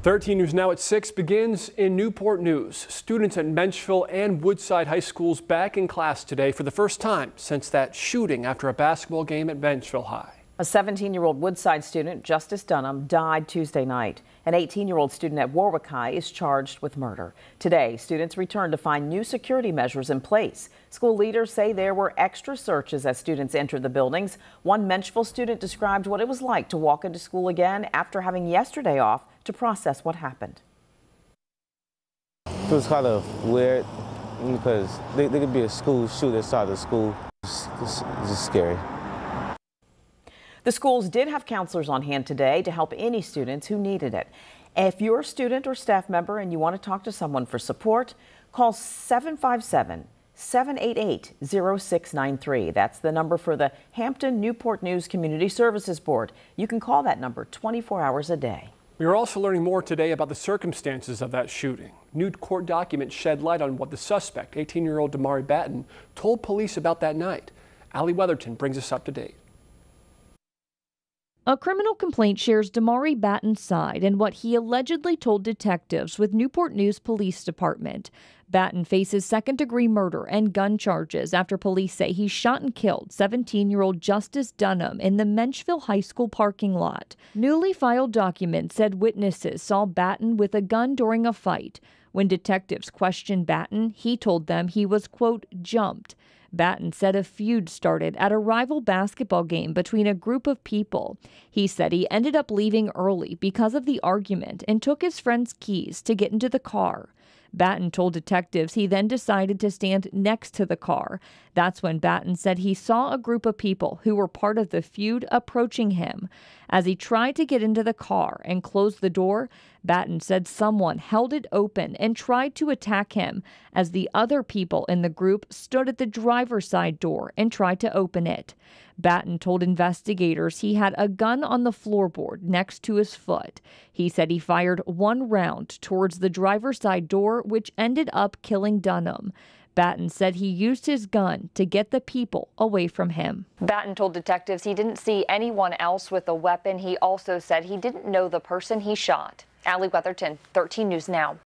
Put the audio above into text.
13 News Now at 6 begins in Newport News. Students at Menchville and Woodside High Schools back in class today for the first time since that shooting after a basketball game at Menchville High. A 17-year-old Woodside student, Justice Dunham, died Tuesday night. An 18-year-old student at Warwick High is charged with murder. Today, students returned to find new security measures in place. School leaders say there were extra searches as students entered the buildings. One Menchville student described what it was like to walk into school again after having yesterday off to process what happened. It was kind of weird because there could be a school shooting inside the school. It's just scary. The schools did have counselors on hand today to help any students who needed it. If you're a student or staff member and you want to talk to someone for support, call 757-788-0693. That's the number for the Hampton Newport News Community Services Board. You can call that number 24 hours a day. We are also learning more today about the circumstances of that shooting. New court documents shed light on what the suspect, 18-year-old Damari Batten, told police about that night. Allie Weatherton brings us up to date. A criminal complaint shares Damari Batten's side and what he allegedly told detectives with Newport News Police Department. Batten faces second-degree murder and gun charges after police say he shot and killed 17-year-old Justice Dunham in the Menchville High School parking lot. Newly filed documents said witnesses saw Batten with a gun during a fight. When detectives questioned Batten, he told them he was, quote, jumped. Batten said a feud started at a rival basketball game between a group of people. He said he ended up leaving early because of the argument and took his friend's keys to get into the car. Batten told detectives he then decided to stand next to the car. That's when Batten said he saw a group of people who were part of the feud approaching him. As he tried to get into the car and close the door, Batten said someone held it open and tried to attack him as the other people in the group stood at the driver's side door and tried to open it. Batten told investigators he had a gun on the floorboard next to his foot. He said he fired one round towards the driver's side door, which ended up killing Dunham. Batten said he used his gun to get the people away from him. Batten told detectives he didn't see anyone else with a weapon. He also said he didn't know the person he shot. Allie Weatherton, 13 News Now.